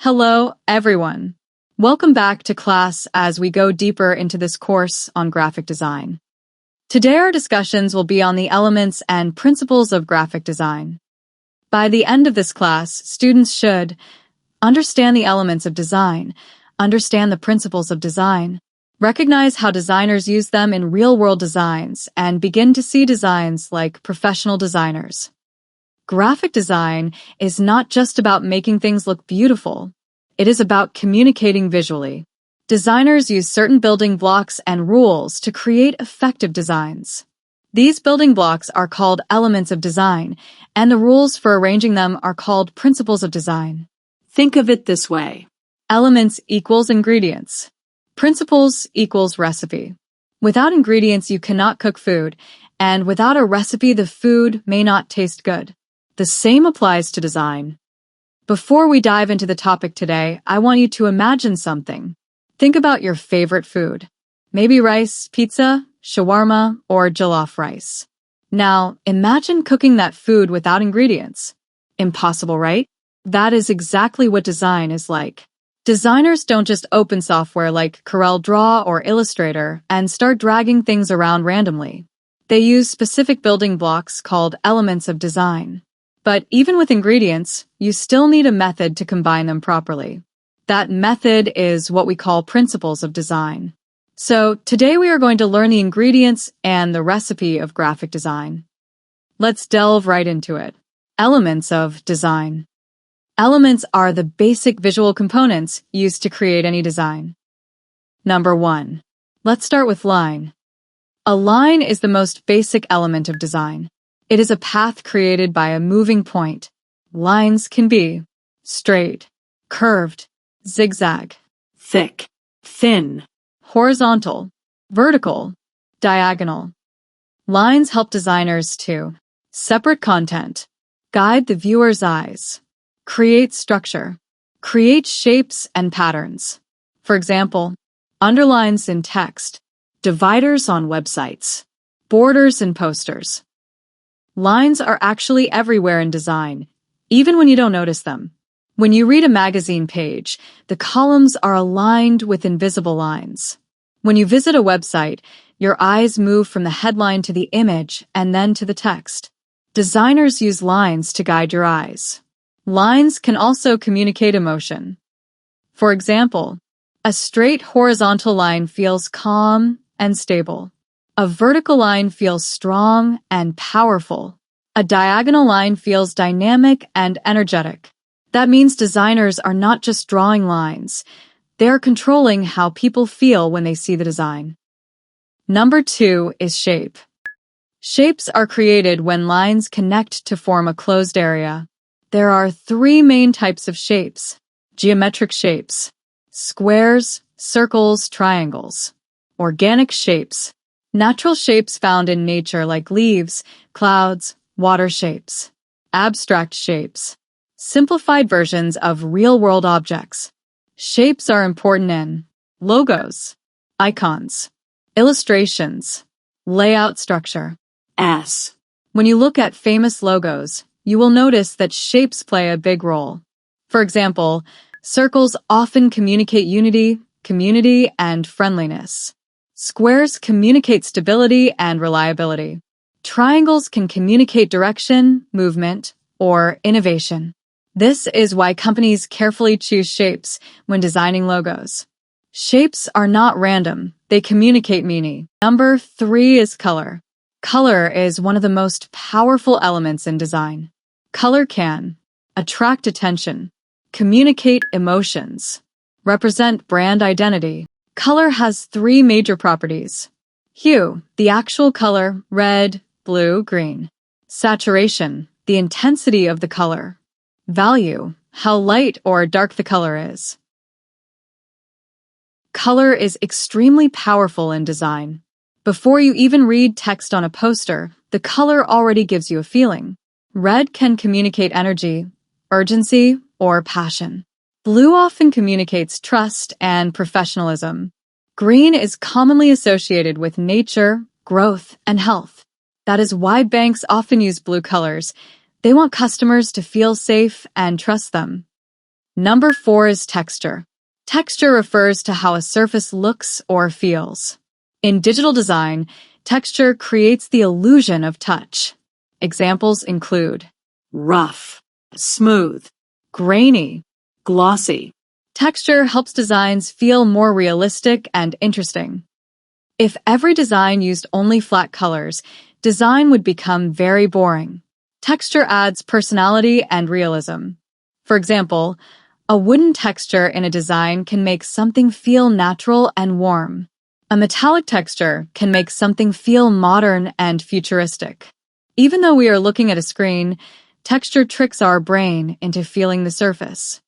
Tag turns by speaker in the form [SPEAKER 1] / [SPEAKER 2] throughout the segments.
[SPEAKER 1] Hello, everyone. Welcome back to class as we go deeper into this course on graphic design. Today our discussions will be on the elements and principles of graphic design. By the end of this class, students should understand the elements of design, understand the principles of design, recognize how designers use them in real-world designs, and begin to see designs like professional designers. Graphic design is not just about making things look beautiful. It is about communicating visually. Designers use certain building blocks and rules to create effective designs. These building blocks are called elements of design, and the rules for arranging them are called principles of design.
[SPEAKER 2] Think of it this way.
[SPEAKER 1] Elements equals ingredients. Principles equals recipe. Without ingredients, you cannot cook food, and without a recipe, the food may not taste good. The same applies to design. Before we dive into the topic today, I want you to imagine something. Think about your favorite food. Maybe rice, pizza, shawarma, or jollof rice. Now, imagine cooking that food without ingredients. Impossible, right? That is exactly what design is like. Designers don't just open software like CorelDRAW or Illustrator and start dragging things around randomly. They use specific building blocks called elements of design. But even with ingredients, you still need a method to combine them properly. That method is what we call principles of design. So today we are going to learn the ingredients and the recipe of graphic design. Let's delve right into it. Elements of design. Elements are the basic visual components used to create any design. Number 1. Let's start with line. A line is the most basic element of design. It is a path created by a moving point. Lines can be straight, curved, zigzag,
[SPEAKER 2] Thick, thin,
[SPEAKER 1] horizontal, vertical, diagonal. Lines help designers to separate content, guide the viewer's eyes, create structure, create shapes and patterns. For example, underlines in text, dividers on websites, borders in posters. Lines are actually everywhere in design, even when you don't notice them. When you read a magazine page, the columns are aligned with invisible lines. When you visit a website, your eyes move from the headline to the image and then to the text. Designers use lines to guide your eyes. Lines can also communicate emotion. For example, a straight horizontal line feels calm and stable. A vertical line feels strong and powerful. A diagonal line feels dynamic and energetic. That means designers are not just drawing lines. They are controlling how people feel when they see the design. Number 2 is shape. Shapes are created when lines connect to form a closed area. There are 3 main types of shapes: geometric shapes, squares, circles, triangles, organic shapes, natural shapes found in nature like leaves, clouds, water shapes, abstract shapes, simplified versions of real-world objects. Shapes are important in logos, icons, illustrations, layout structure.
[SPEAKER 2] S.
[SPEAKER 1] When you look at famous logos, you will notice that shapes play a big role. For example, circles often communicate unity, community, and friendliness. Squares communicate stability and reliability. Triangles can communicate direction, movement, or innovation. This is why companies carefully choose shapes when designing logos. Shapes are not random. They communicate meaning. Number 3 is color. Color is one of the most powerful elements in design. Color can attract attention, communicate emotions, represent brand identity. Color has 3 major properties. Hue, the actual color, red, blue, green. Saturation, the intensity of the color. Value, how light or dark the color is. Color is extremely powerful in design. Before you even read text on a poster, the color already gives you a feeling. Red can communicate energy, urgency, or passion. Blue often communicates trust and professionalism. Green is commonly associated with nature, growth, and health. That is why banks often use blue colors. They want customers to feel safe and trust them. Number 4 is texture. Texture refers to how a surface looks or feels. In digital design, texture creates the illusion of touch. Examples include
[SPEAKER 2] Rough, smooth,
[SPEAKER 1] grainy.
[SPEAKER 2] glossy.
[SPEAKER 1] Texture helps designs feel more realistic and interesting. If every design used only flat colors, design would become very boring. Texture adds personality and realism. For example, a wooden texture in a design can make something feel natural and warm. A metallic texture can make something feel modern and futuristic. Even though we are looking at a screen, texture tricks our brain into feeling the surface.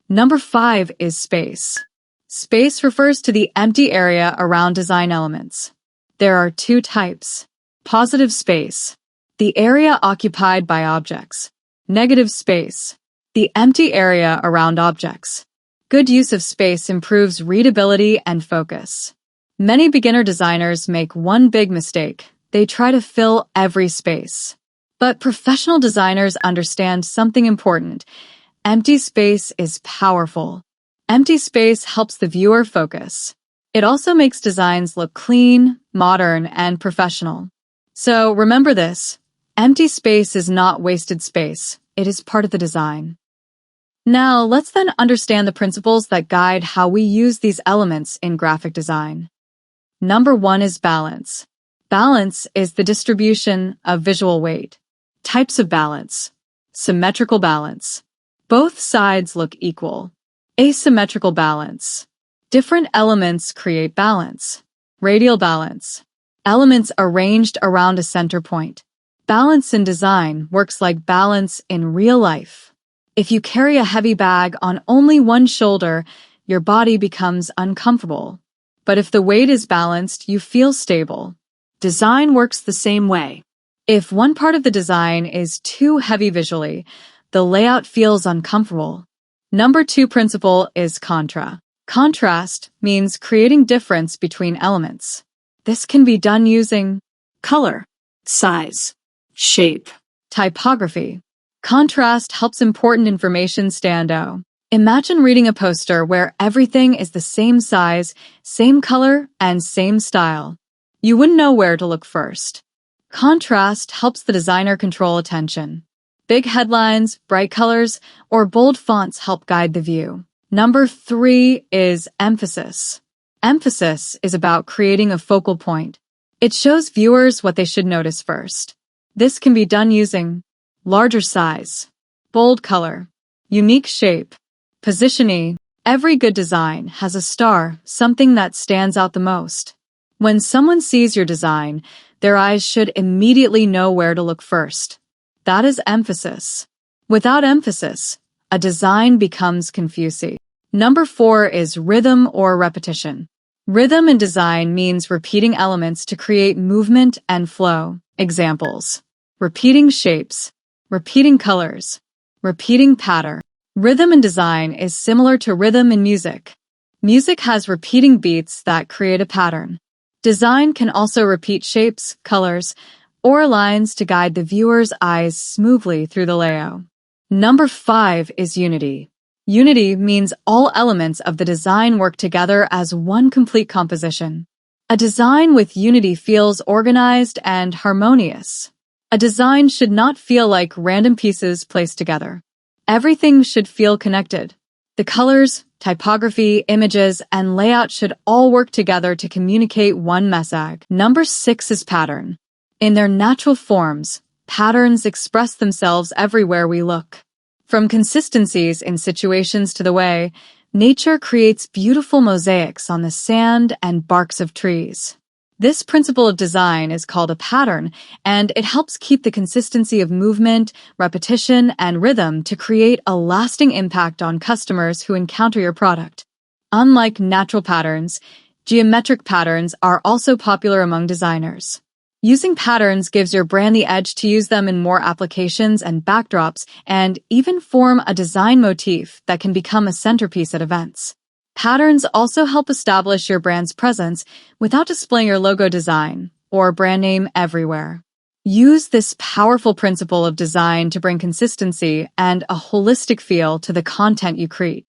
[SPEAKER 1] Number 5 is space. Space refers to the empty area around design elements. There are 2 types. Positive space, the area occupied by objects. Negative space, the empty area around objects. Good use of space improves readability and focus. Many beginner designers make one big mistake. They try to fill every space. But professional designers understand something important. Empty space is powerful. Empty space helps the viewer focus. It also makes designs look clean, modern, and professional. So remember this, empty space is not wasted space. It is part of the design. Now, let's then understand the principles that guide how we use these elements in graphic design. Number 1 is balance. Balance is the distribution of visual weight. Types of balance. Symmetrical balance. Both sides look equal. Asymmetrical balance. Different elements create balance. Radial balance. Elements arranged around a center point. Balance in design works like balance in real life. If you carry a heavy bag on only one shoulder, your body becomes uncomfortable. But if the weight is balanced, you feel stable.
[SPEAKER 2] Design works the same way.
[SPEAKER 1] If one part of the design is too heavy visually, the layout feels uncomfortable. Number 2 principle is contra. Contrast means creating difference between elements. This can be done using
[SPEAKER 2] Color, size, shape.
[SPEAKER 1] typography. Contrast helps important information stand out. Imagine reading a poster where everything is the same size, same color, and same style. You wouldn't know where to look first. Contrast helps the designer control attention. Big headlines, bright colors, or bold fonts help guide the view. Number 3 is emphasis. Emphasis is about creating a focal point. It shows viewers what they should notice first. This can be done using larger size, bold color, unique shape, positioning. Every good design has a star, something that stands out the most. When someone sees your design, their eyes should immediately know where to look first. That is emphasis. Without emphasis, a design becomes confusing. Number 4 is rhythm or repetition. Rhythm in design means repeating elements to create movement and flow. Examples: repeating shapes, repeating colors, repeating pattern. Rhythm in design is similar to rhythm in music. Music has repeating beats that create a pattern. Design can also repeat shapes, colors, or lines to guide the viewer's eyes smoothly through the layout. Number 5 is unity. Unity means all elements of the design work together as one complete composition. A design with unity feels organized and harmonious. A design should not feel like random pieces placed together. Everything should feel connected. The colors, typography, images, and layout should all work together to communicate one message. Number 6 is pattern. In their natural forms, patterns express themselves everywhere we look. From consistencies in situations to the way, nature creates beautiful mosaics on the sand and barks of trees. This principle of design is called a pattern, and it helps keep the consistency of movement, repetition, and rhythm to create a lasting impact on customers who encounter your product. Unlike natural patterns, geometric patterns are also popular among designers. Using patterns gives your brand the edge to use them in more applications and backdrops, and even form a design motif that can become a centerpiece at events. Patterns also help establish your brand's presence without displaying your logo design or brand name everywhere. Use this powerful principle of design to bring consistency and a holistic feel to the content you create.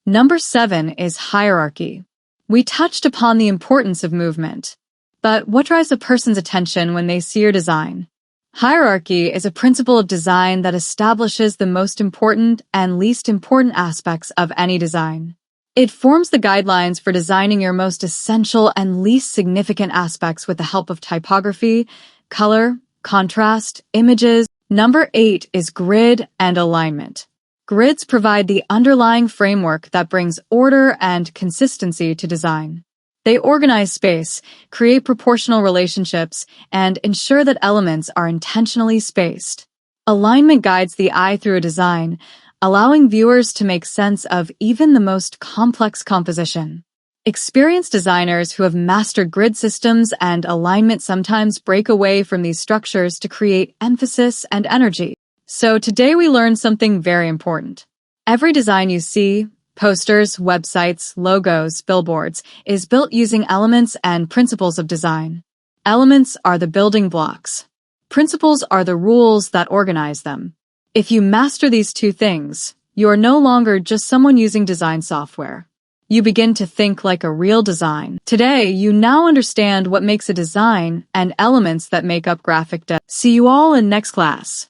[SPEAKER 1] Number 7 is hierarchy. We touched upon the importance of movement. But what drives a person's attention when they see your design? Hierarchy is a principle of design that establishes the most important and least important aspects of any design. It forms the guidelines for designing your most essential and least significant aspects with the help of typography, color, contrast, images. Number 8 is grid and alignment. Grids provide the underlying framework that brings order and consistency to design. They organize space, create proportional relationships, and ensure that elements are intentionally spaced. Alignment guides the eye through a design, allowing viewers to make sense of even the most complex composition. Experienced designers who have mastered grid systems and alignment sometimes break away from these structures to create emphasis and energy. So today we learned something very important. Every design you see, posters, websites, logos, billboards, is built using elements and principles of design. Elements are the building blocks. Principles are the rules that organize them. If you master these two things, you are no longer just someone using design software. You begin to think like a real design. Today, you now understand what makes a design and elements that make up graphic design. See you all in next class.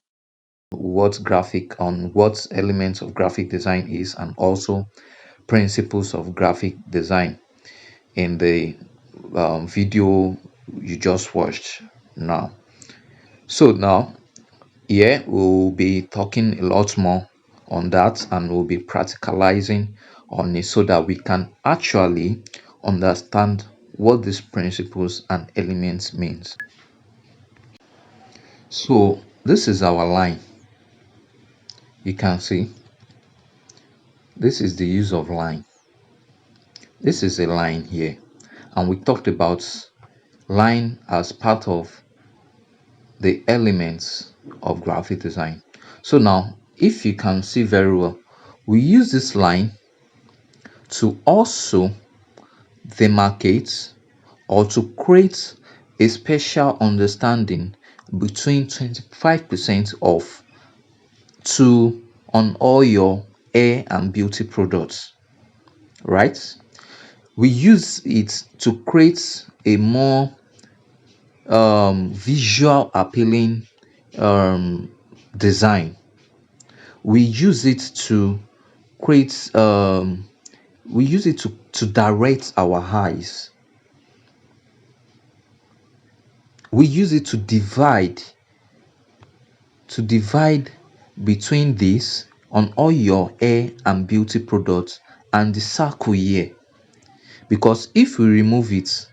[SPEAKER 3] What elements of graphic design is, and also principles of graphic design in the video you just watched now. So now here we'll be talking a lot more on that, and we'll be practicalizing on it so that we can actually understand what these principles and elements means. So this is our line. You can see this is the use of line. This is a line here, and we talked about line as part of the elements of graphic design. So now, if you can see very well, we use this line to also demarcate or to create a special understanding between 25% off on all your hair and beauty products, right? We use it to create a more visual appealing design. We use it to create we use it to direct our eyes. We use it to divide between this on all your hair and beauty products and the circle here, because if we remove it,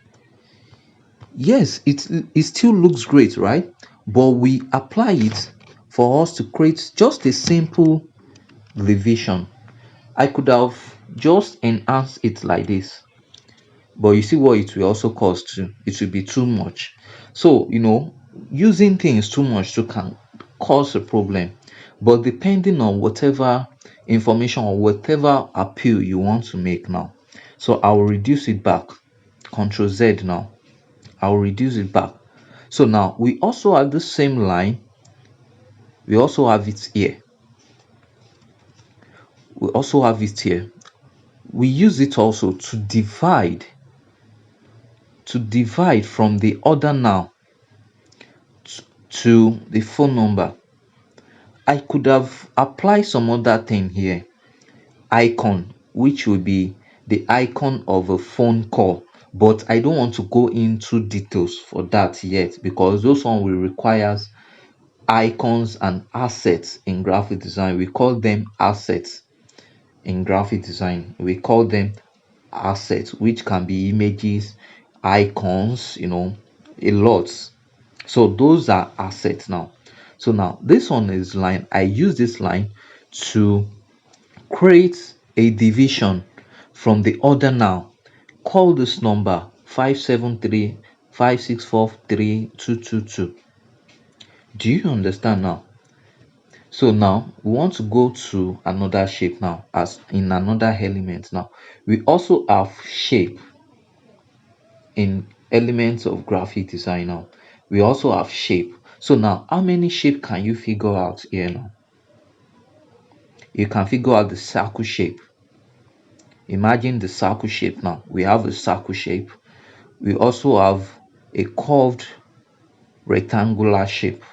[SPEAKER 3] yes, it still looks great, right? But we apply it for us to create just a simple revision. I could have just enhanced it like this, but you see what it will also cost too. It will be too much. So using things too much too can cause a problem. But depending on whatever information or whatever appeal you want to make now, so I will reduce it back. Control Z now. I'll reduce it back. So now we also have the same line. We also have it here. We use it also to divide from the order now to the phone number. I could have applied some other thing here, icon, which will be the icon of a phone call, but I don't want to go into details for that yet, because those one will require icons and assets in graphic design. We call them assets in graphic design. We call them assets, which can be images, icons, a lot. So those are assets now. So now this one is line. I use this line to create a division from the order now. Call this number 57356432222. Do you understand now? So now we want to go to another shape now, as in another element. Now we also have shape in elements of graphic design. Now we also have shape. So now, how many shape can you figure out here now? You can figure out the circle shape. Imagine the circle shape now. We have a circle shape. We also have a curved rectangular shape.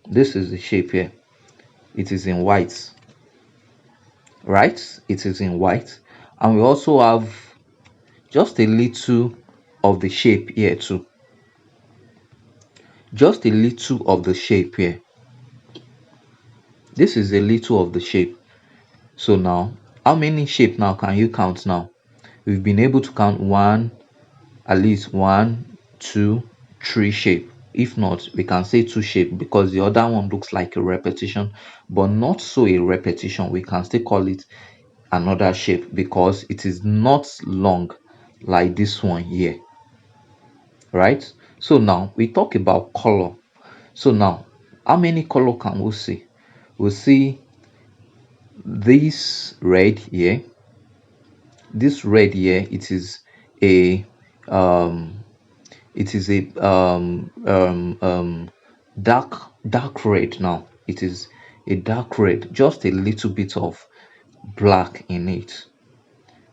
[SPEAKER 3] This is the shape here. It is in white, right? It is in white. And we also have just a little of the shape here too. Just a little of the shape here. This is a little of the shape. So now, how many shape now can you count now? We've been able to count at least 1, 2, 3 shape. If not, we can say 2 shape because the other one looks like a repetition, but not so a repetition. We can still call it another shape because it is not long like this one here, right? So now we talk about color. So now, how many color can we see? We'll see this red here. This red here, a um it is a dark red. Now it is a dark red, just a little bit of black in it.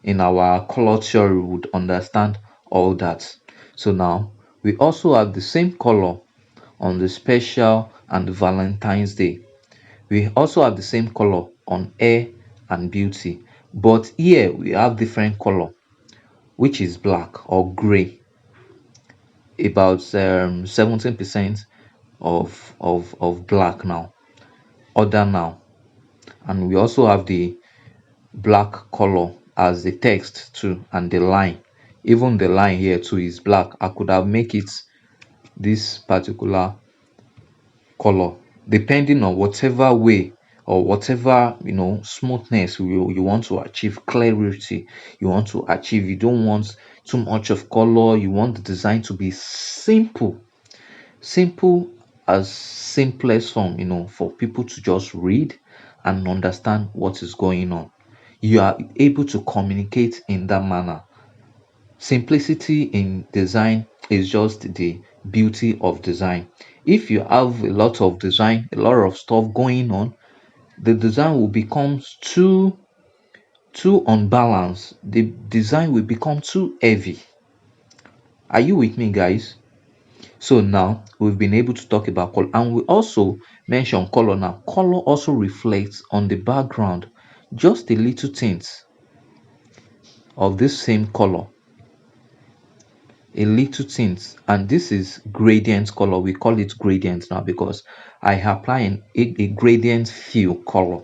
[SPEAKER 3] In our color theory, we would understand all that. So now we also have the same color on the special and Valentine's Day. We also have the same color on air and beauty, but here we have different color, which is black or gray. About 17% of black now, other now. And we also have the black color as the text too, and the line. Even the line here too is black. I could have make it this particular color depending on whatever way or whatever smoothness you want to achieve, clarity you want to achieve. You don't want too much of color. You want the design to be simple as simplest form, for people to just read and understand what is going on. You are able to communicate in that manner. Simplicity in design is just the beauty of design. If you have a lot of design, a lot of stuff going on, the design will become too unbalanced. The design will become too heavy. Are you with me, guys? So now we've been able to talk about color, and we also mention color. Now color also reflects on the background, just a little tint of this same color, a little tint. And this is gradient color. We call it gradient now because I apply a gradient feel color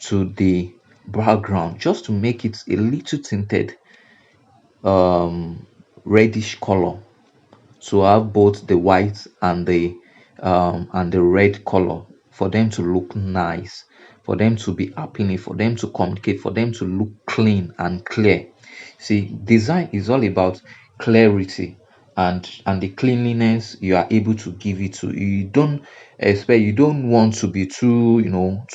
[SPEAKER 3] to the background just to make it a little tinted reddish color, to have both the white and the red color, for them to look nice, for them to be appealing, for them to communicate, for them to look clean and clear. See, design is all about clarity and the cleanliness you are able to give it. To you don't want to be too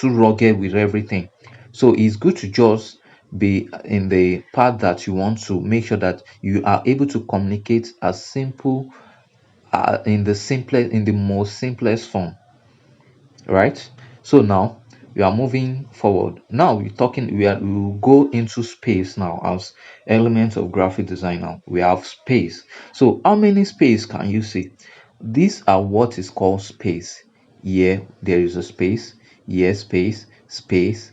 [SPEAKER 3] rugged with everything. So it's good to just be in the part that you want to make sure that you are able to communicate as simple, in the most simplest form, right? So now we are moving forward. Now we will go into space now as elements of graphic design. Now we have space. So how many space can you see? These are what is called space. Here there is a space, here space, space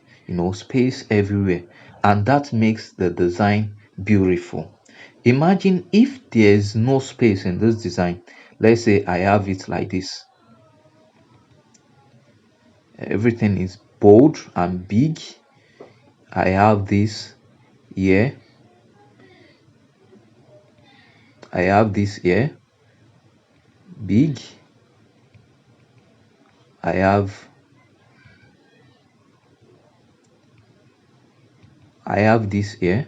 [SPEAKER 3] everywhere, and that makes the design beautiful. Imagine if there's no space in this design. Let's say I have it like this. Everything is bold and big. I have this here. I have this here. Big. I have this here.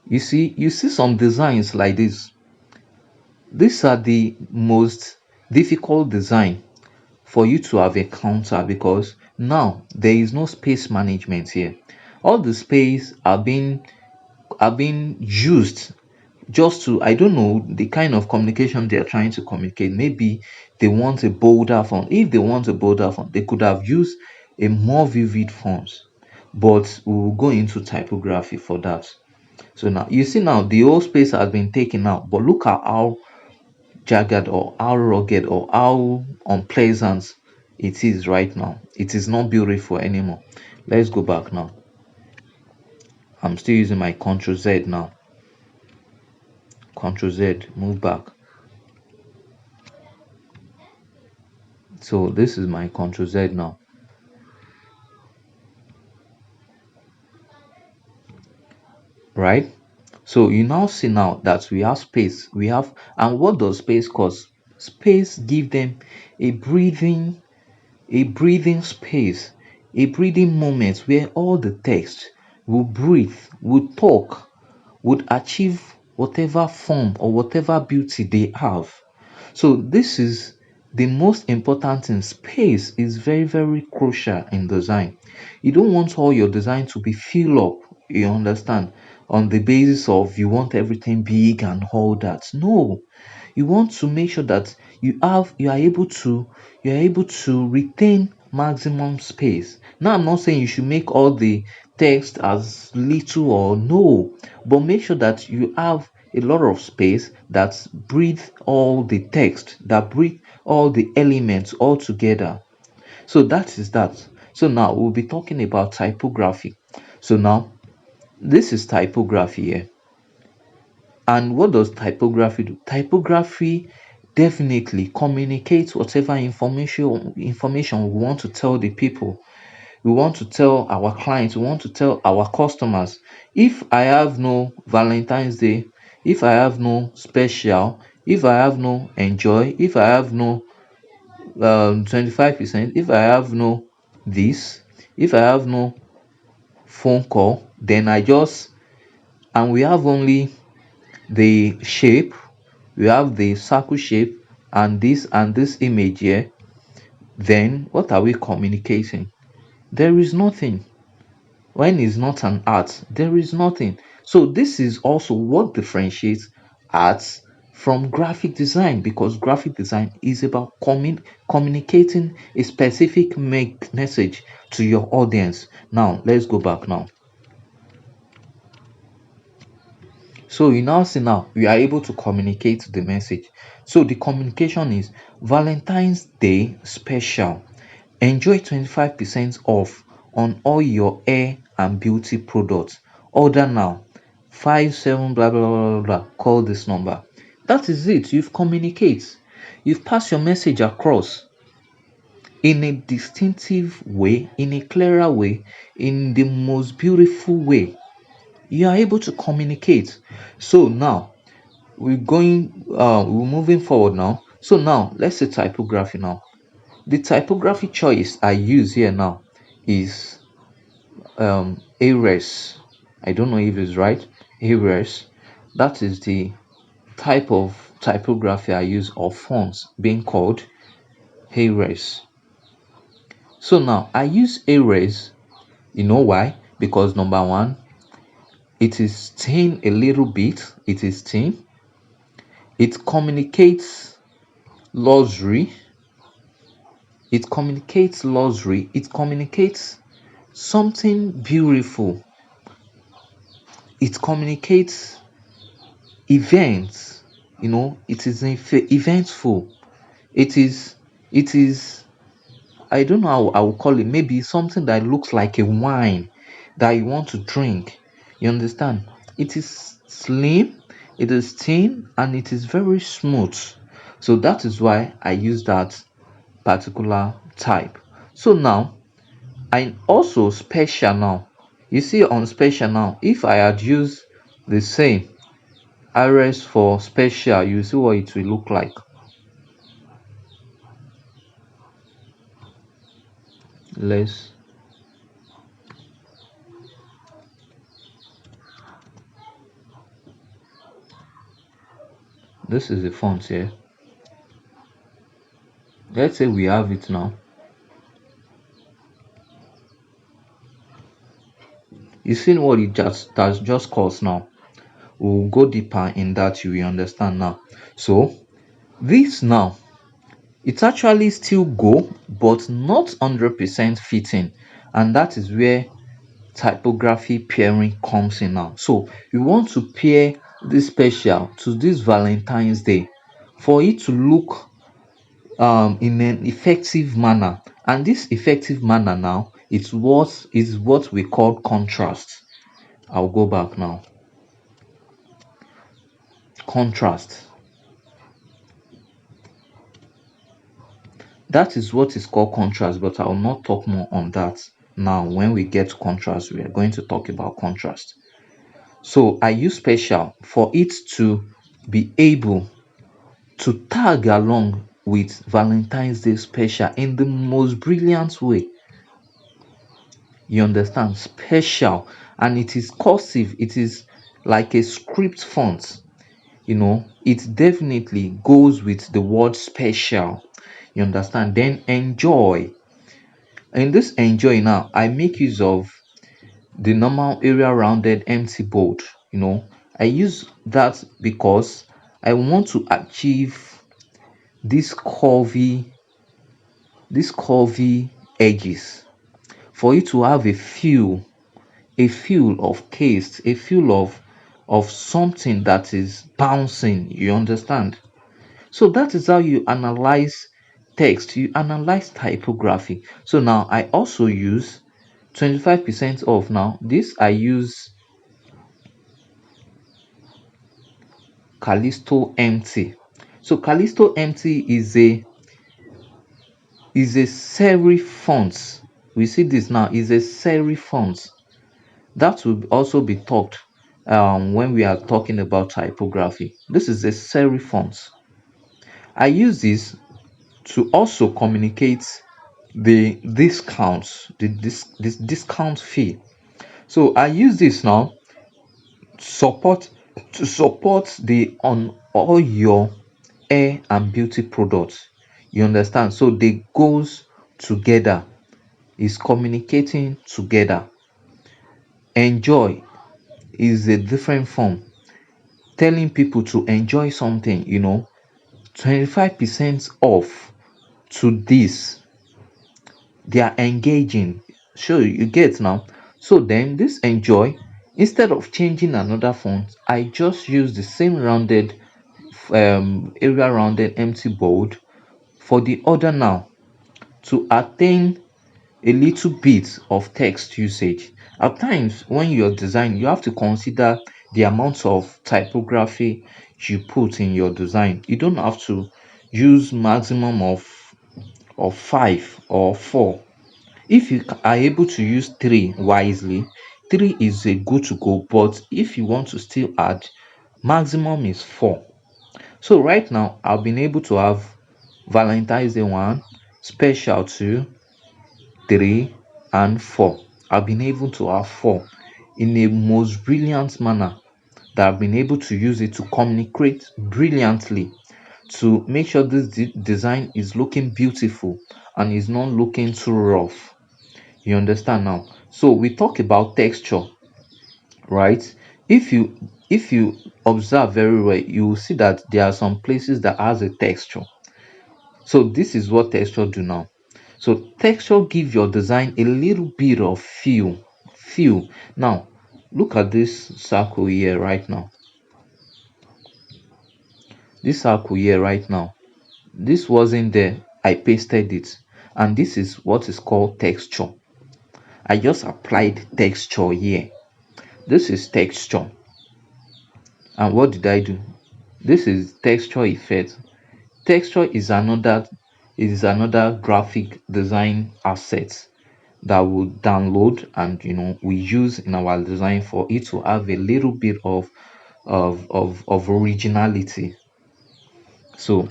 [SPEAKER 3] You see some designs like this. These are the most difficult design for you to have encountered because now there is no space management here. All the space are being used just to, I don't know the kind of communication they're trying to communicate. Maybe they want a bolder font. If they want a bolder font, they could have used a more vivid font. But we will go into typography for that. So now you see now the whole space has been taken out, but look at how jagged or how rugged or how unpleasant it is right now. It is not beautiful anymore. Let's go back now. I'm still using my Ctrl Z now. Ctrl Z, move back. So this is my Ctrl Z now. Right? So you now see now that we have space. We have, and what does space cause? Space give them a breathing space, a breathing moment where all the text will breathe, will talk, would achieve whatever form or whatever beauty they have. So this is the most important thing. Space is very, very crucial in design. You don't want all your design to be filled up, you understand, on the basis of you want everything big and all that. No, you want to make sure that you are able to retain maximum space. Now I'm not saying you should make all the text as little or no, but make sure that you have a lot of space that breathe all the text, that breathe all the elements all together. So that is that. So now we'll be talking about typography. So now this is typography here. And what does typography do? Typography definitely communicates whatever information we want to tell the people. We want to tell our clients, we want to tell our customers. If I have no Valentine's Day, if I have no special, if I have no enjoy, if I have no 25%, if I have no this, if I have no phone call, then I just, and we have only the shape, we have the circle shape and this image here, then what are we communicating? There is nothing. When it's not an art, there is nothing. So this is also what differentiates arts from graphic design, because graphic design is about communicating a specific message to your audience. Now let's go back now. So you now see now we are able to communicate the message. So the communication is Valentine's Day special. Enjoy 25% off on all your hair and beauty products. Order now. 57 blah blah blah blah blah. Call this number. That is it. You've communicated. You've passed your message across in a distinctive way, in a clearer way, in the most beautiful way. You are able to communicate. So now we're moving forward now. So now let's say typography now. The typography choice I use here now is Ares. I don't know if it's right. Ares. That is the type of typography I use, of fonts being called Ares. So now I use Ares. You know why? Because number one, it is thin a little bit. It is thin. It communicates luxury. It communicates luxury. It communicates something beautiful. It communicates events. It is eventful. It is I don't know how I will call it. Maybe something that looks like a wine that you want to drink. You understand? It is slim, it is thin, and it is very smooth. So that is why I use that particular type. So now, I also special now. You see on special now, if I had used the same RS for special, you see what it will look like. Let's This is the font here. Let's say we have it now. You see what it just caused now. We'll go deeper in that, you will understand now. So this now, it actually still go, but not 100% fitting, and that is where typography pairing comes in now. So we want to pair this special to this Valentine's Day for it to look in an effective manner, and this effective manner now is what we call contrast. I'll go back now. Contrast, that is what is called contrast, but I will not talk more on that now. When we get to contrast, we are going to talk about contrast. So I use special for it to be able to tag along with Valentine's Day special in the most brilliant way. You understand? Special, and it is cursive, it is like a script font. It definitely goes with the word special. You understand? Then enjoy. In this enjoy now, I make use of the normal area rounded empty bold. I use that because I want to achieve this curvy edges, for you to have a feel of taste, a feel of something that is bouncing. You understand? So that is how you analyze text, you analyze typography. So now I also use 25% off. Now this I use Callisto Empty. So Callisto Empty is a serif font. We see this now is a serif font. That will also be talked when we are talking about typography. This is a serif font. I use this to also communicate the discounts, this discount fee. So I use this now support to support the on all your hair and beauty products. You understand? So they goes together, is communicating together. Enjoy is a different form, telling people to enjoy something. 25% off to this, they are engaging. Sure, you get now. So then this enjoy, instead of changing another font, I just use the same rounded area rounded empty bold for the other now, to attain a little bit of text usage. At times when you're designing, you have to consider the amount of typography you put in your design. You don't have to use maximum of 5 or 4. If you are able to use 3 wisely, 3 is a good to go, but if you want to still add, maximum is 4. So right now I've been able to have Valentine's Day 1, special 2, 3, and 4. I've been able to have 4 in a most brilliant manner, that I've been able to use it to communicate brilliantly, to make sure this design is looking beautiful and is not looking too rough. You understand now? So we talk about texture, right? If you observe very well, you will see that there are some places that has a texture. So this is what texture do now. So texture give your design a little bit of feel. Now look at this circle here right now. This circle here right now, this wasn't there, I pasted it, and this is what is called texture. I just applied texture here. This is texture. And what did I do? This is texture effect. Texture is another graphic design asset that we download, and we use in our design for it to have a little bit of originality. So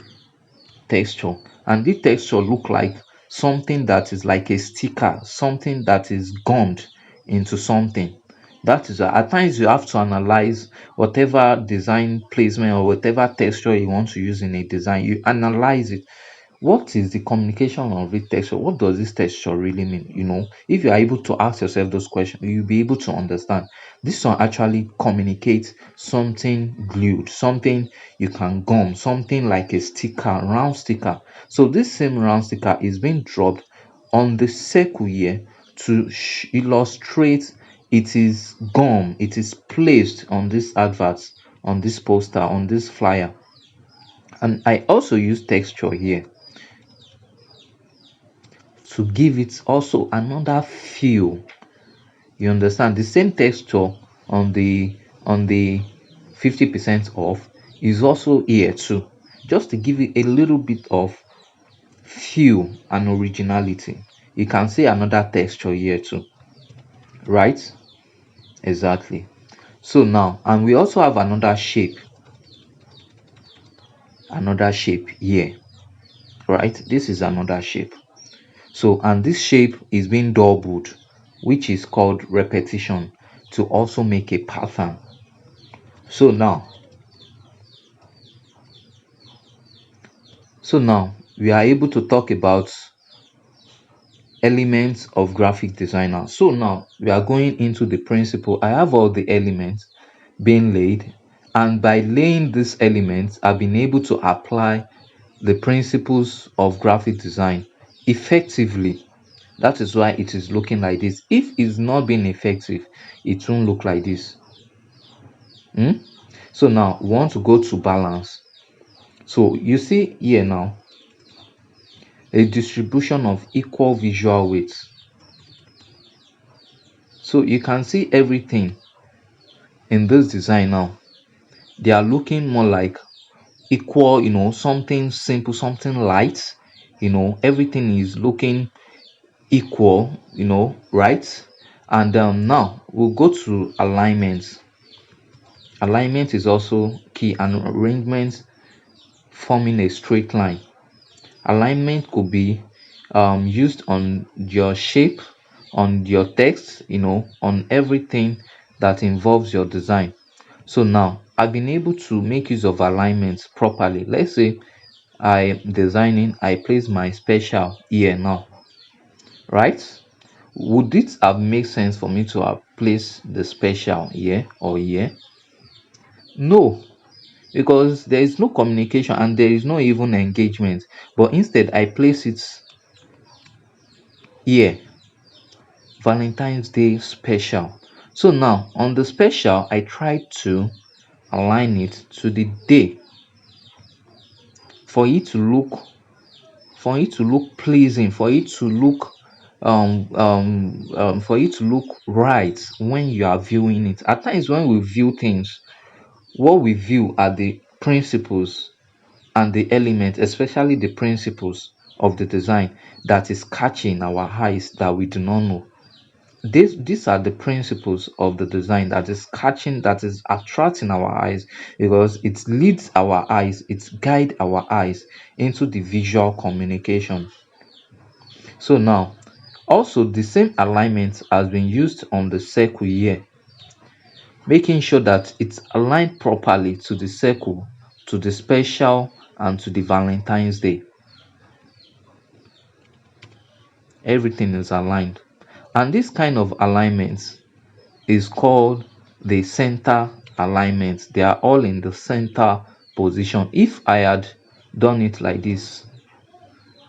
[SPEAKER 3] texture, and this texture look like something that is like a sticker, something that is gummed into something. That is at times you have to analyze whatever design placement or whatever texture you want to use in a design. You analyze it what is the communication of the texture? What does this texture really mean? If you are able to ask yourself those questions, you'll be able to understand. This one actually communicates something glued, something you can gum, something like a sticker, round sticker. So this same round sticker is being dropped on the circle here to illustrate it is gum, it is placed on this advert, on this poster, on this flyer. And I also use texture here to give it also another feel. You understand? The same texture on the 50% off is also here too, just to give it a little bit of feel and originality. You can see another texture here too, right? Exactly. So now, and we also have another shape here, right? This is another shape. So, and this shape is being doubled, which is called repetition, to also make a pattern. So now, we are able to talk about elements of graphic designer. So now we are going into the principle. I have all the elements being laid, and by laying these elements, I've been able to apply the principles of graphic design effectively. That is why it is looking like this. If it's not being effective, it won't look like this. So now we want to go to balance. So you see here now a distribution of equal visual weights. So you can see everything in this design now. They are looking more like equal, something simple, something light. Everything is looking equal, right? And now we'll go to alignment. Alignment is also key, and arrangement forming a straight line. Alignment could be used on your shape, on your text, on everything that involves your design. So now I've been able to make use of alignments properly. Let's say I designing, I place my special here now, right? Would it have made sense for me to have placed the special here or here? No, because there is no communication and there is no even engagement. But instead, I place it here, Valentine's Day special. So now on the special, I try to align it to the day for it to look pleasing, for it to look right when you are viewing it. At times when we view things, what we view are the principles and the elements, especially the principles of the design that is catching our eyes that we do not know. These are the principles of the design that is catching, that is attracting our eyes, because it leads our eyes, it guides our eyes into the visual communication. So now, also the same alignment has been used on the circle here, making sure that it's aligned properly to the circle, to the special, and to the Valentine's Day. Everything is aligned. And this kind of alignment is called the center alignment. They are all in the center position. If I had done it like this,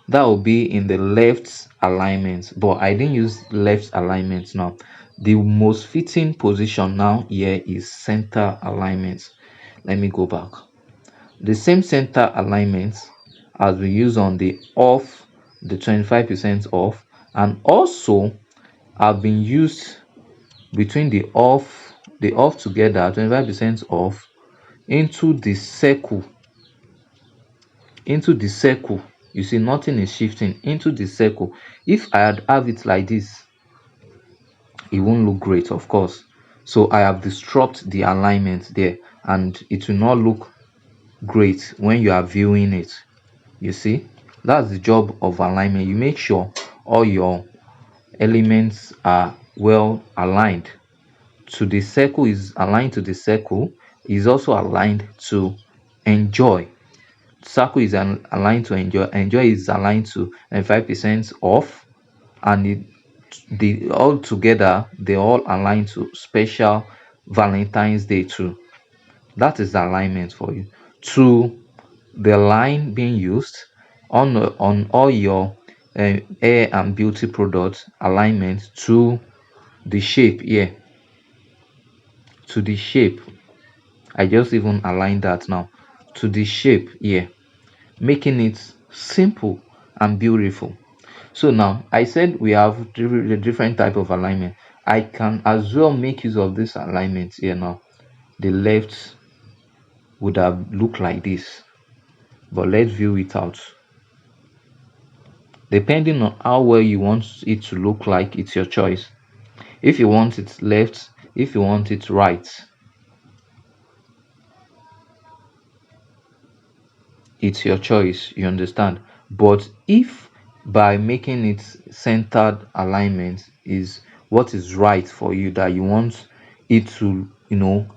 [SPEAKER 3] that would be in the left alignment, but I didn't use left alignment. Now the most fitting position now here is center alignment. Let me go back. The same center alignment as we use on the off, the 25% off, and also have been used between the off together, 25% off, into the circle. You see nothing is shifting into the circle. If I had have it like this, it won't look great, of course. So I have disrupted the alignment there, and it will not look great when you are viewing it. You see, that's the job of alignment. You make sure all your elements are well aligned. To the circle is aligned to the circle, is also aligned to enjoy. circle is aligned to enjoy is aligned to 5% off, and the all together they all align to special Valentine's Day too. That is the alignment for you. To the line being used on all your hair and beauty products, alignment to the shape here, to the shape. I just even align that now to the shape here, making it simple and beautiful. So now I said we have the different type of alignment. I can as well make use of this alignment here now. The left would have looked like this, but let's view it out. Depending on how well you want it to look like, it's your choice. If you want it left, if you want it right, it's your choice, you understand. But if by making it centered alignment is what is right for you, that you want it to,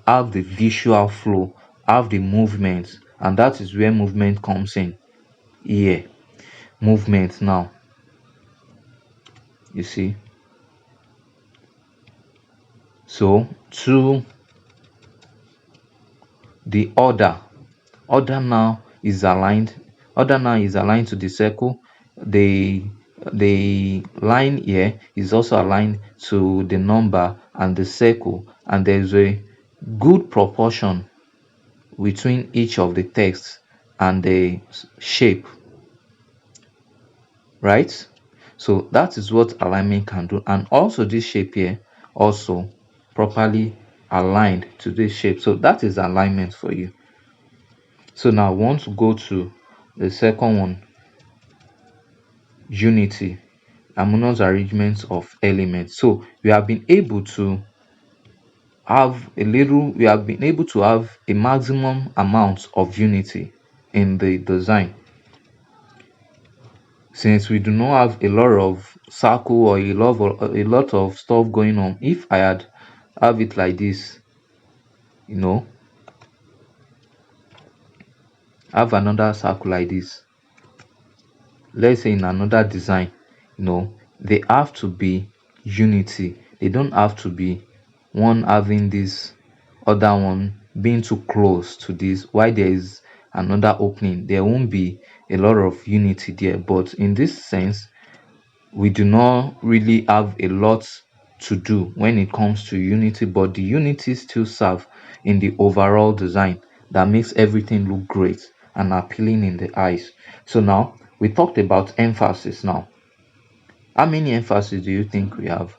[SPEAKER 3] have the visual flow, have the movement, and that is where movement comes in. Yeah, movement now. You see. So to the order now is aligned to the circle. The line here is also aligned to the number and the circle, and there's a good proportion between each of the texts and the shape, right? So that is what alignment can do. And also this shape here also properly aligned to this shape. So that is alignment for you. So now I want to go to the second one, unity, harmonious arrangements of elements. So we have been able to have a maximum amount of unity in the design, since we do not have a lot of circle or a lot of stuff going on. If I have it like this, have another circle like this, let's say in another design, they have to be unity. They don't have to be one having this other one being too close to this. Why there is another opening, there won't be a lot of unity there. But in this sense, we do not really have a lot to do when it comes to unity, but the unity still serve in the overall design that makes everything look great and appealing in the eyes. So now we talked about emphasis. Now, how many emphasis do you think we have?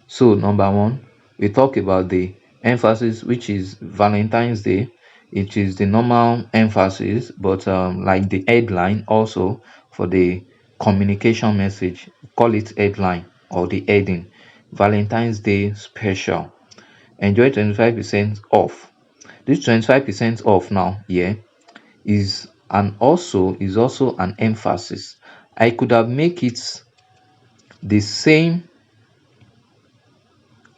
[SPEAKER 3] So number one, we talk about the emphasis, which is Valentine's Day. It is the normal emphasis, but like the headline also for the communication message, call it headline or the heading. Valentine's Day special. Enjoy 25% off. This 25% off now, yeah, is also an emphasis. I could have make it the same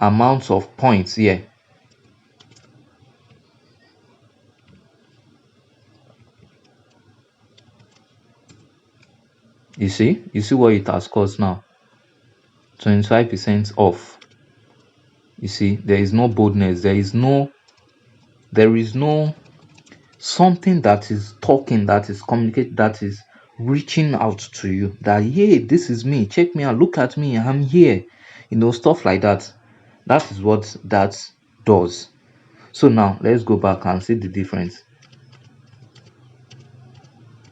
[SPEAKER 3] amount of points here. You see what it has cost now. 25% off. You see, there is no boldness, there is no something that is talking, that is communicating, that is reaching out to you, that hey, this is me, check me out, look at me, I'm here, stuff like that. That is what that does. So now let's go back and see the difference.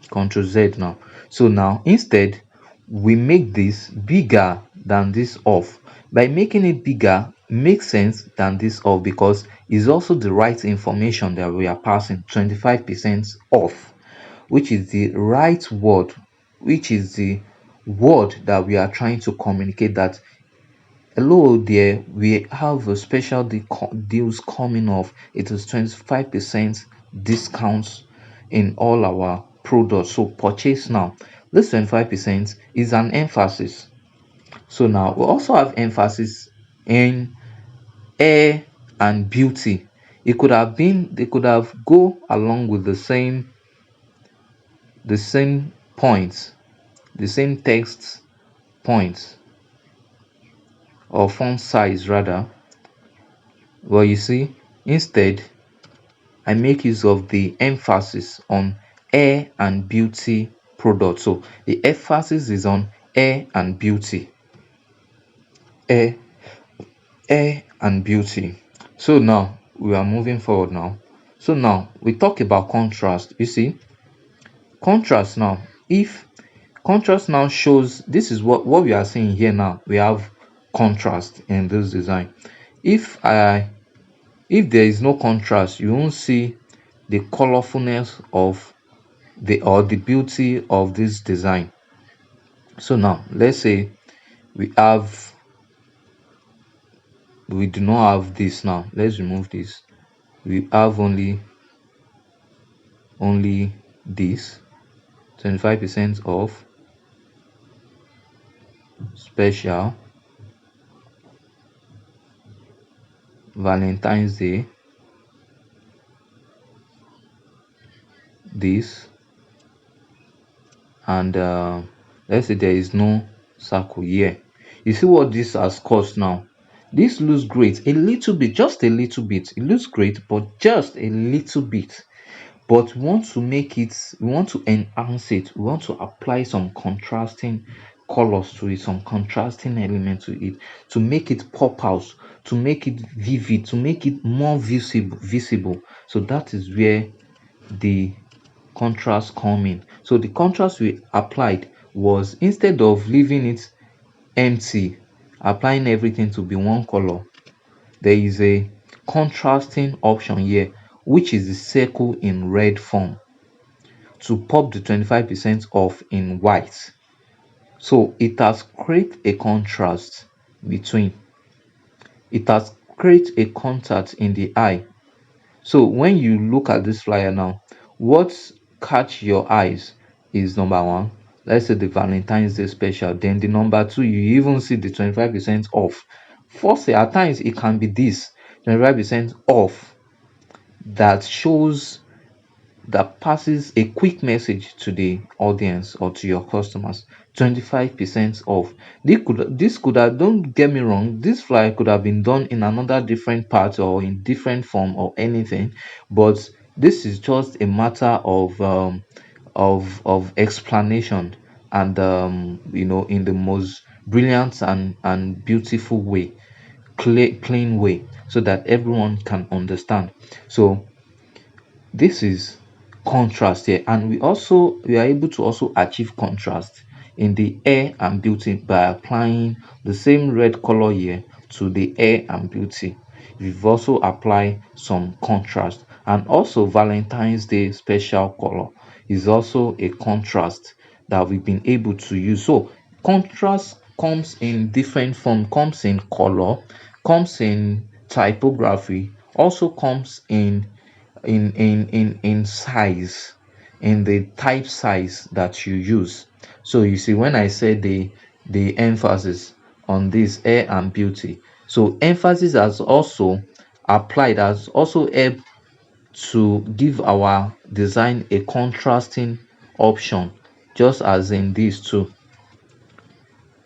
[SPEAKER 3] Ctrl Z now. So now instead we make this bigger than this off. By making it bigger makes sense than this off, because it's also the right information that we are passing. 25% off, which is the right word, which is the word that we are trying to communicate, that hello there, we have a special deals coming off. It is 25% discounts in all our products, so purchase now. This 25% is an emphasis. So now we also have emphasis in hair and beauty. They could have go along with the same the same points, the same text points or font size rather. Well, you see, instead I make use of the emphasis on hair and beauty products. So the emphasis is on hair and beauty. Hair, hair and beauty. So now we are moving forward now. So now we talk about contrast. You see, contrast now. If contrast now shows, this is what we are seeing here now. We have contrast in this design. If there is no contrast, you won't see the colorfulness of the beauty of this design. So now let's say we do not have this. Now let's remove this. We have only this 25% off special Valentine's Day, this, and let's say there is no circle here. You see what this has cost now? This looks great a little bit, just a little bit. It looks great, but just a little bit. But we want to make it, we want to enhance it, we want to apply some contrasting colors to it, some contrasting element to it, to make it pop out, to make it vivid, to make it more visible. So that is where the contrast come in. So the contrast we applied was, instead of leaving it empty, applying everything to be one color, there is a contrasting option here, which is the circle in red form, to pop the 25% off in white. So it has created a contrast between, it has created a contact in the eye. So when you look at this flyer now, what catch your eyes is number one, let's say the Valentine's Day special. Then the number two, you even see the 25% off. Firstly, at times it can be this 25% off that shows, that passes a quick message to the audience or to your customers. 25% off. This could have, don't get me wrong, this flyer could have been done in another different part or in different form or anything, but this is just a matter of explanation, and in the most brilliant and beautiful way, clean way, so that everyone can understand. So this is contrast here, and we are able to also achieve contrast in the air and beauty by applying the same red color here to the air and beauty. We've also applied some contrast, and also Valentine's Day special color is also a contrast that we've been able to use. So contrast comes in different form, comes in color, comes in typography, also comes in size, in the type size that you use. So you see, when I said the emphasis on this air and beauty, so emphasis has also applied, has also helped to give our design a contrasting option, just as in these two.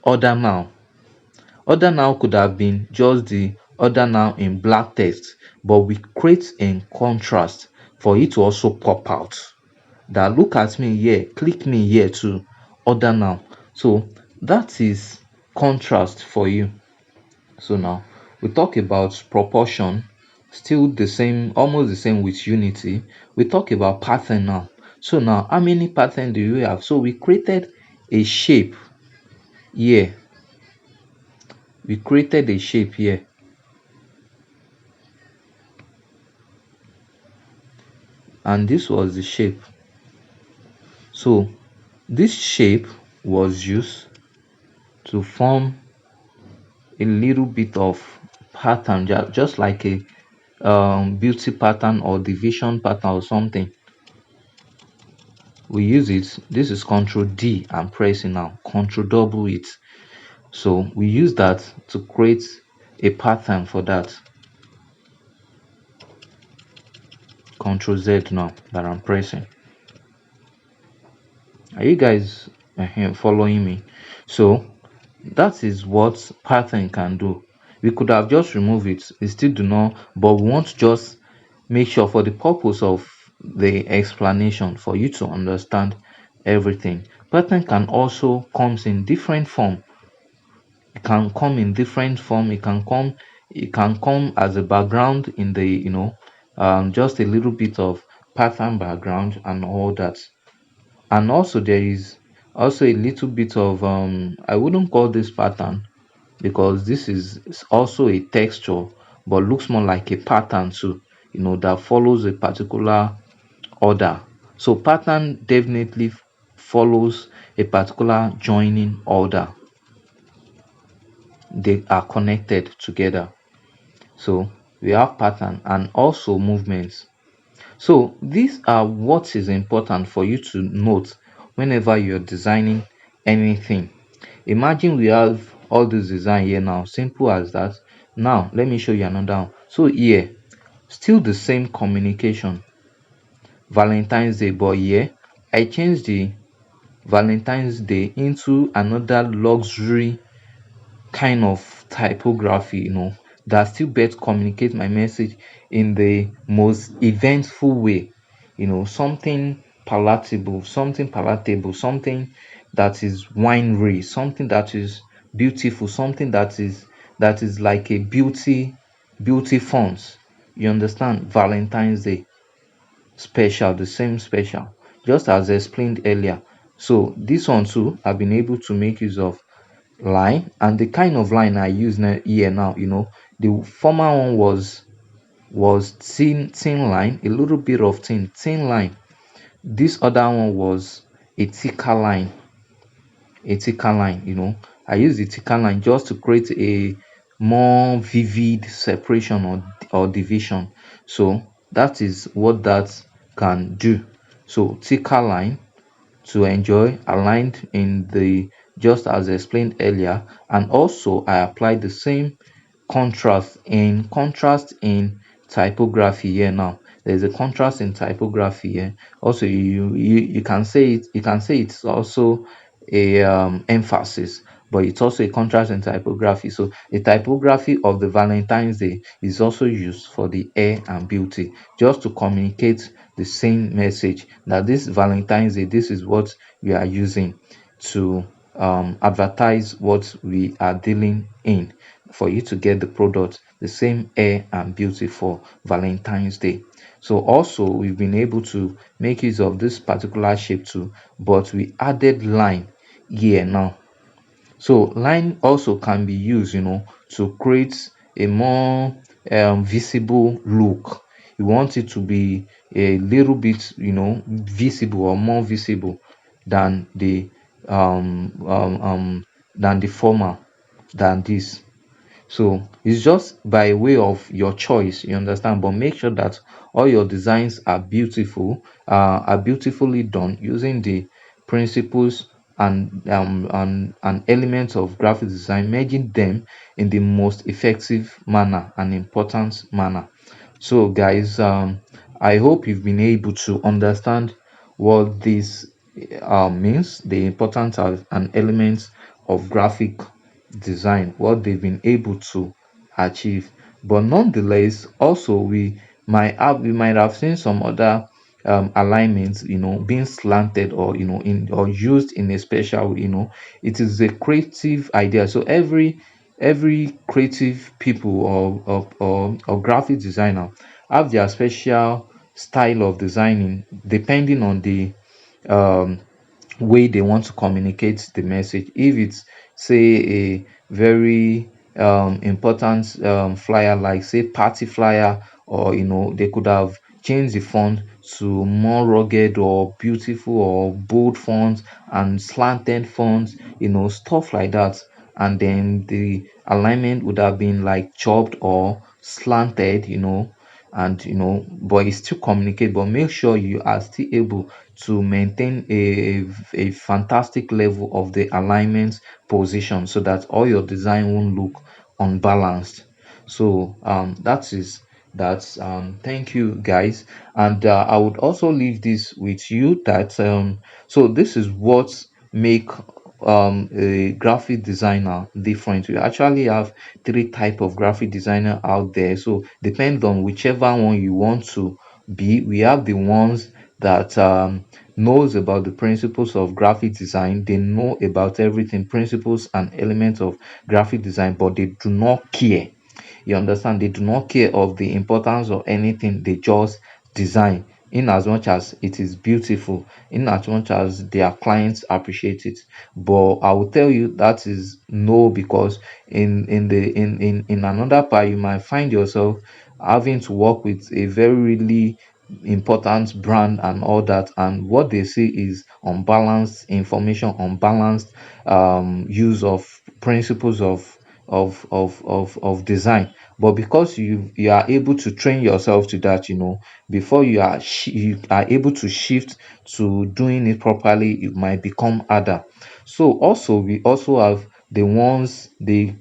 [SPEAKER 3] Order now. Order now could have been just the order now in black text, but we create in contrast for it to also pop out. That look at me here, click me here to order now. So that is contrast for you. So now we talk about proportion, still the same, almost the same with unity. We talk about pattern now. So now, how many pattern do you have? So we created a shape here. We created a shape here. And this was the shape. So this shape was used to form a little bit of pattern, just like a beauty pattern or division pattern or something. We use it. This is Control D. I'm pressing now. Control double it. So we use that to create a pattern for that. Control Z now that I'm pressing. Are you guys following me? So that is what pattern can do. We could have just removed it, it still do not, but we want to just make sure for the purpose of the explanation for you to understand everything. Pattern can also comes in different form. It can come in different form. It can come as a background in the just a little bit of pattern background and all that. And also there is also a little bit of I wouldn't call this pattern because this is also a texture but looks more like a pattern too, that follows a particular order. So pattern definitely follows a particular joining order. They are connected together. So we have pattern and also movements. So these are what is important for you to note whenever you're designing anything. Imagine we have all this design here now, simple as that. Now let me show you another one. So here, still the same communication, Valentine's Day, but here I changed the Valentine's Day into another luxury kind of typography, that still best communicate my message in the most eventful way, something palatable, something that is winery, something that is beautiful, something that is like a beauty font. You understand? Valentine's Day special, the same special, just as explained earlier. So this one too, I've been able to make use of line, and the kind of line I use here now, the former one was thin line, a little bit of thin line. This other one was a thicker line, I use the thicker line just to create a more vivid separation or division. So that is what that can do. So thicker line to enjoy, aligned in the, just as explained earlier. And also I applied the same contrast in typography here. Now there's a contrast in typography here. Also you can say it's also a emphasis, but it's also a contrast in typography. So the typography of the Valentine's Day is also used for the air and beauty, just to communicate the same message, that this Valentine's Day, this is what we are using to advertise what we are dealing in, for you to get the product, the same air and beauty for Valentine's Day. So also we've been able to make use of this particular shape too, but we added line here now. So line also can be used, to create a more visible look. You want it to be a little bit, visible or more visible than the former, than this. So it's just by way of your choice, you understand, but make sure that all your designs are beautiful, are beautifully done using the principles and elements of graphic design, merging them in the most effective manner and important manner. So guys, I hope you've been able to understand what this means, the importance and elements of graphic design, what they've been able to achieve. But nonetheless, also we might have seen some other alignments, being slanted, or in or used in a special way. It is a creative idea. So every creative people or graphic designer have their special style of designing, depending on the um way they want to communicate the message. If it's, say, a very important flyer, like say party flyer, or they could have changed the font to more rugged or beautiful or bold fonts and slanted fonts, stuff like that. And then the alignment would have been like chopped or slanted, and but it still communicate, but make sure you are still able to maintain a fantastic level of the alignment position, so that all your design won't look unbalanced. So that is That's thank you guys, and I would also leave this with you that so this is what make a graphic designer different. We actually have three type of graphic designer out there, so depend on whichever one you want to be. We have the ones that knows about the principles of graphic design. They know about everything, principles and elements of graphic design, but they do not care. You understand? They do not care of the importance of anything. They just design in as much as it is beautiful, in as much as their clients appreciate it. But I will tell you that is no, because in another part you might find yourself having to work with a very really important brand and all that, and what they see is unbalanced information, unbalanced use of principles of design. But because you are able to train yourself to that, before you are able to shift to doing it properly, it might become harder. So also we also have the ones, the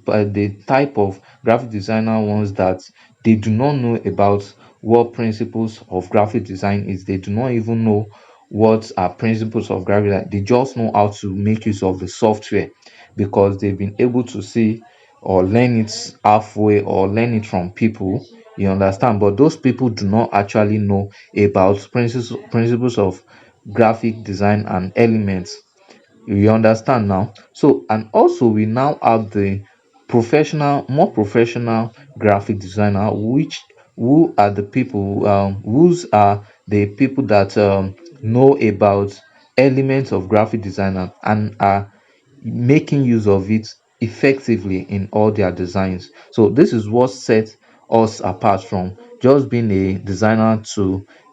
[SPEAKER 3] type of graphic designer ones that they do not know about what principles of graphic design is. They do not even know what are principles of graphic design. They just know how to make use of the software because they've been able to see or learn it halfway or learn it from people. You understand? But those people do not actually know about principles of graphic design and elements. You understand now? So, and also we now have the more professional graphic designer, which who are the people, whose are the people that know about elements of graphic designer and are making use of it effectively in all their designs. So this is what sets us apart from just being a designer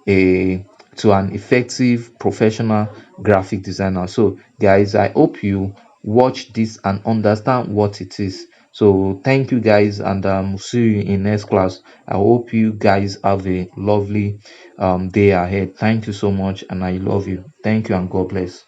[SPEAKER 3] a to an effective professional graphic designer. So guys, I hope you watch this and understand what it is. So thank you guys, and see you in next class. I hope you guys have a lovely day ahead. Thank you so much, and I love you. Thank you, and God bless.